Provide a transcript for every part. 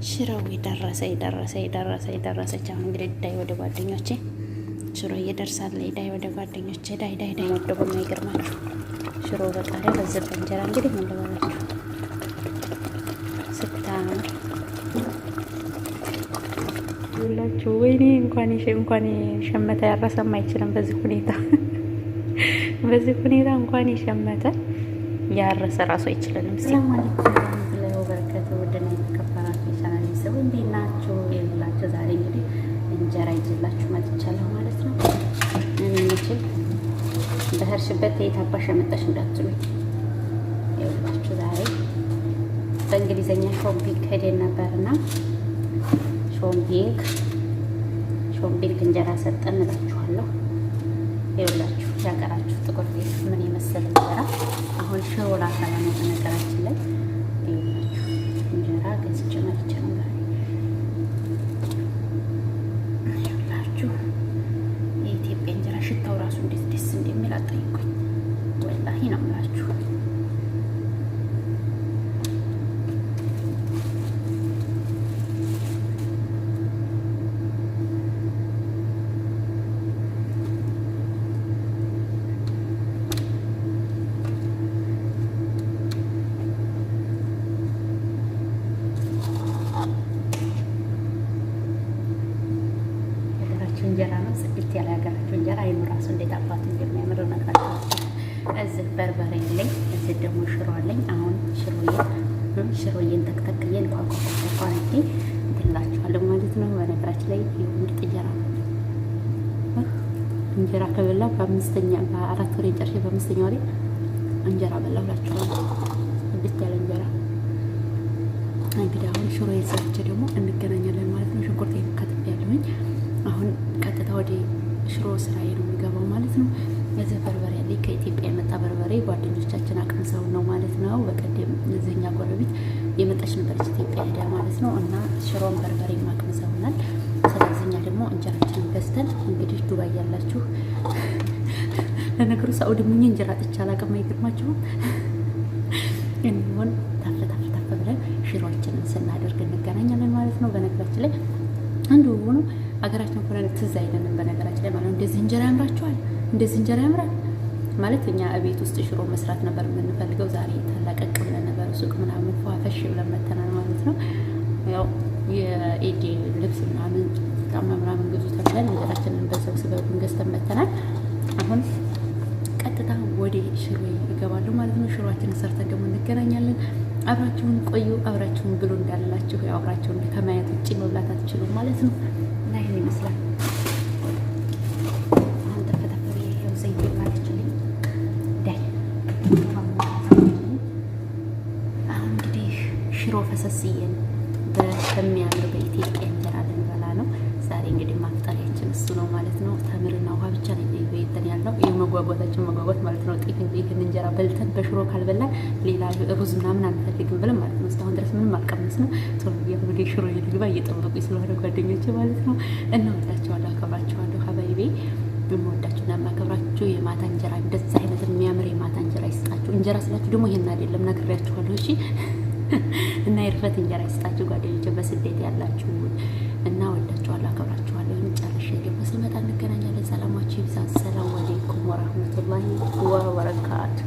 ሽሮው ደረሰች። አሁን እንግዲህ ዳይ ወደ ጓደኞቼ ሽሮ እየደርሳለች። ዳይ ወደ ጓደኞቼ ዳይ ወደ ቡና ይገርማችሁ። ሽሮ በቃሪያ በዚህ በእንጀራ እንግዲህ ምን ልበላችሁ ስታምር ሁላችሁ። ወይኔ እንኳን ሸመተ ያረሰም አይችልም በዚህ ሁኔታ እንኳን የሸመተ ያረሰ ራሱ አይችልም። ሰላም አለይኩም ወራህመቱላሂ ወበረካቱ። ወደና የተከበራችሁ የቻናሌ ሰው እንዴት ናችሁ? የላችሁ ዛሬ እንግዲህ እንጀራ ይዤላችሁ መጥቻለሁ ማለት ነው። እኔ መቼም በሄድሽበት የታባሽ መጣሽ እንዳትሉኝ። ይኸውላችሁ ዛሬ በእንግሊዘኛ ሾምፒንግ ሄደን ነበርና ሾምፒንግ እንጀራ ሰጠን እላችኋለሁ። ይኸውላችሁ ያቀራችሁ ጥቁር ቤት ምን የመሰለ እንጀራ አሁን ሽሮ ላፈላ ነው። በነገራችን ላይ ይኸውላችሁ እንጀራ ገዝቼ መጥቼ ነው ዛሬ። ይኸውላችሁ የኢትዮጵያ እንጀራ ሽታው ራሱ እንዴት ደስ እንደሚል አጠይቁኝ። ወላሂ ነው የምላችሁ። እንጀራ ነው ጽድት ያለ ሀገራችሁ እንጀራ አይኑ ራሱ እንዴት አባቱ እንደሚያምር ነግራችሁ። እዚህ በርበሬ አለኝ፣ እዚህ ደግሞ ሽሮ አለኝ። አሁን ሽሮዬን ተክተክዬን ቋቋቋቋ አድርጌ እንትላችኋለሁ ማለት ነው። በነገራችን ላይ ምርጥ እንጀራ ከበላ በ4 ወሬ ጨርሼ በ5ኛ ወሬ እንጀራ በላሁ እላችኋለሁ። ጽድት ያለ እንጀራ። እንግዲህ አሁን ሽሮ የሰርቼ ደግሞ እንገናኛለን ማለት ነው። ሽንኩርቴን ከትፌያለሁኝ። አሁን ቀጥታ ወደ ሽሮ ስራዬ ነው የሚገባው ማለት ነው። እዚህ በርበሬ ላይ ከኢትዮጵያ የመጣ በርበሬ ጓደኞቻችን አቅምሰው ነው ማለት ነው። በቀደም እዚህኛ ጎረቤት የመጣች ነበረች ኢትዮጵያ ሄዳ ማለት ነው። እና ሽሮን በርበሬ አቅምሰውናል። ስለዚህ እኛ ደግሞ እንጀራችንን ገዝተን እንግዲህ ዱባይ ያላችሁ ለነገሩ ሳኡዲ ምን እንጀራ ጥቻ አላውቅም። አይገርማችሁም? እንሆን ታፍ ብለን ሽሮአችንን ስናደርግ እንገናኛለን ማለት ነው። በነገራችን ላይ አንዱ ሆኖ አገራችን ሆነ ትዝ አይለንም። በነገራችን ላይ ማለት እንደዚህ እንጀራ ያምራችኋል፣ እንደዚህ እንጀራ ያምራል ማለት እኛ ቤት ውስጥ ሽሮ መስራት ነበር የምንፈልገው። ዛሬ ታላቀቅ ብለን ነበር ሱቅ ምናምን ፏፈሽ ብለን መተናል ማለት ነው። ያው የኤዲ ልብስ ምናምን ጫማ ምናምን ግዙ ተብለን እንጀራችንን በሰው ስበቡን ገዝተን መተናል። አሁን ቀጥታ ወደ ሽሮ ይገባሉ ማለት ነው። ሽሮአችንን ሰርተን ደግሞ እንገናኛለን። አብራችሁን ቆዩ፣ አብራችሁን ብሉ እንዳላችሁ። ያው አብራችሁን ከማየት ውጭ መብላት አትችሉም ማለት ነው። እና ይሄን ይመስላል። አሁን ተፈተፈሪ ያው ዘይት ማለችልኝ ዳይ አሁን እንግዲህ ሽሮ ፈሰስዬን በሚያምር በኢትዮጵያ እንጀራ ልንበላ ነው ዛሬ። እንግዲህ ማፍጠሪያችን እሱ ነው ማለት ነው። ተምርና ውሃ ብቻ ነው ይዘን ያለው። ይሄ መጓጓታችን መጓጓት ማለት ነው። ጤፍ ይሄን እንጀራ በልተን በሽሮ ካልበላን ሌላ ሩዝ ምናምን አንፈልግም ብለን ማለት ነው። እስካሁን ድረስ ምንም አልቀመስንም። ቶሎ ወደ ሽሮ ልግባ እየጠበቁኝ ስለሆነ ጓደኞቼ ማለት ነው። እና ወዳቸዋለሁ፣ አከብራቸዋለሁ። ሀባይቤ የምወዳችሁና የማከብራችሁ የማታ እንጀራ እንደዛ አይነት የሚያምር የማታ እንጀራ ይስጣችሁ። እንጀራ ስላችሁ ደግሞ ይሄን አይደለም ነግሬያችኋለሁ። እሺ እና የርፈት እንጀራ ይስጣችሁ ጓደኞቼ በስደት ያላችሁ እና ወዳችኋለሁ፣ አከብራችኋለሁ። ጨርሼ ደግሞ ስመጣ እንገናኛለን። ሰላማችሁ ይብዛ። ሰላም አለይኩም ወራህመቱላሂ ወበረካቱ።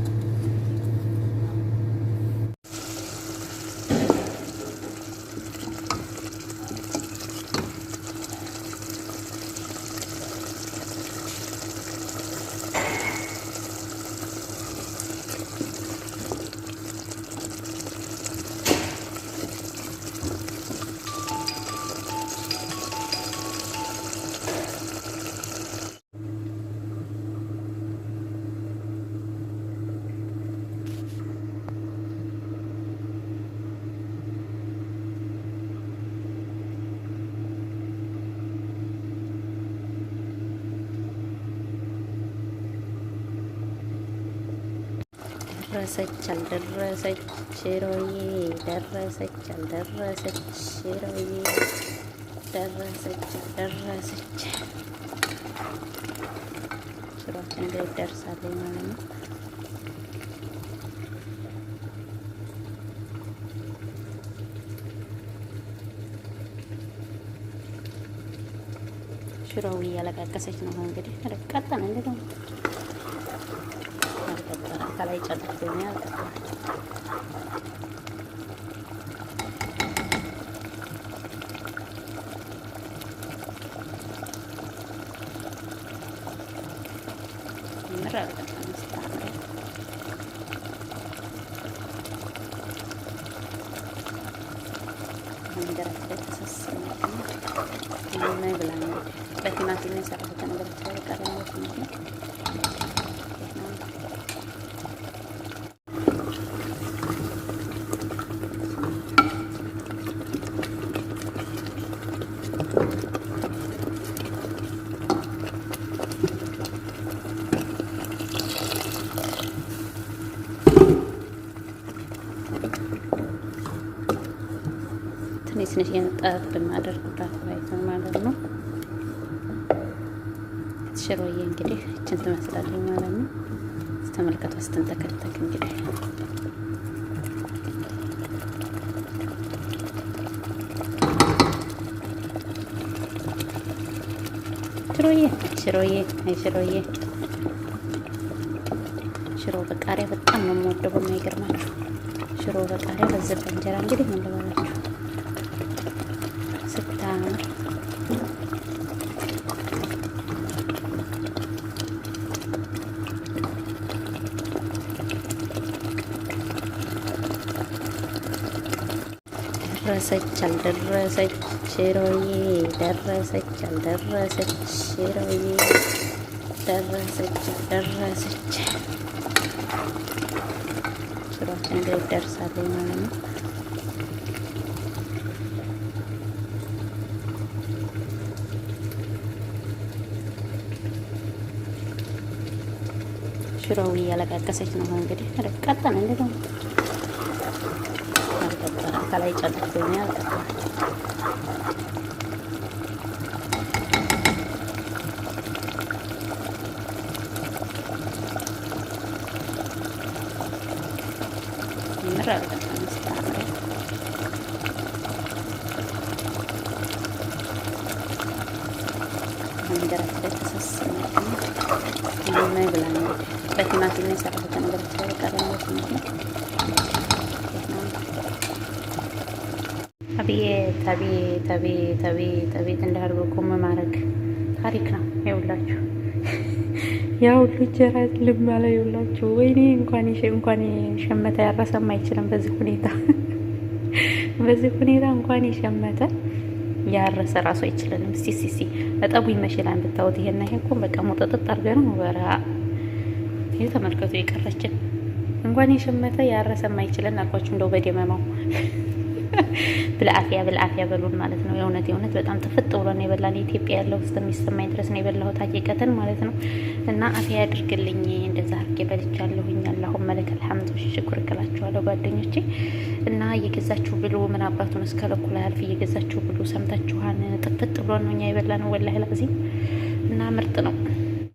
ደረሰች አልደረሰች ሽሮዬ፣ ደረሰች አልደረሰች ሽሮዬ፣ ደረሰች አልደረሰች ሽሮችን እንግዲህ ደርሳለች ማለት ነው። ሽሮው እያለቃቀሰች ነው እንግዲህ ቀጠነ እንደው አልቀጠለ ከላይ ጨልፎኝ አልቀጠለ ምራቅ ተነስታለ እንደራስ ተሰሰነ ነው ብላኝ በቲማቲም የሰራሁት ነገር ተቀረቀረ ነው ትንሽ የነጣት በማደርግባት ማለት ነው። ሽሮዬ እንግዲህ እችን ትመስላለች ማለት ነው። ተመልከቱ ስትንተከተክ እንግዲህ ሽሮዬ ሽሮ በቃሪያ በጣም ነው የምወደው። በማይገርማችሁ ሽሮ በቃሪያ በዚህ በእንጀራ እንግዲህ ምን ልበላችሁ ስታምር ደረሰች አልደረሰች ሽሮዬ ደረሰች አልደረሰች ሽሮዬ ደረሰች አልደረሰች ሽሮአችን እንግዲህ ደርሳለች ማለት ነው። ሽሮው እያለቃቀሰች ነው እንግዲህ ቀጠነ እንደው አልቀጠለ ከላይ ጨልፎኝ አልቀጠለ ምራቅ ተነስታለ እንደራስ ተሰሰነ ነው ብላኝ በቲማቲም የሰራሁት ነገር ተቀረቀረ ነው አቤት እንዳልበቁም ማድረግ ታሪክ ነው። ይኸውላችሁ ያው ልጅራ ልማለ ይኸውላችሁ ወይኔ እንኳን ሸመተ ያረሰም አይችልም። በዚህ ሁኔታ እንኳን የሸመተ ያረሰ ራሱ አይችልም። ሲሲሲ እጠቡ ይመሽላል ብታውት ይሄና ይሄ እኮ በቃ ሞጠጥጥ አድርገን ነው በራ ተመልከቱ። የቀረችን እንኳን የሸመተ ያረሰም አይችልን አልኳችሁ። እንደው በደመማው ብልአፊያ በሉን ማለት ነው። የእውነት በጣም ጥፍጥ ብሎ ነው የበላን። ኢትዮጵያ ያለው እስከሚሰማኝ ድረስ ነው የበላሁት ሀቂቀትን ማለት ነው። እና አፊያ ያድርግልኝ። እንደዛ አድርጌ በልቻለሁኝ። አላሁም መለክ አልሐምዱ ሽኩር እላችኋለሁ ጓደኞቼ። እና እየገዛችሁ ብሉ። ምን አባቱን እስከለኩላ ያልፍ እየገዛችሁ ብሉ። ሰምታችኋን ጥፍጥ ብሎ ነው እኛ የበላነው ወላሂ ላዚም እና ምርጥ ነው።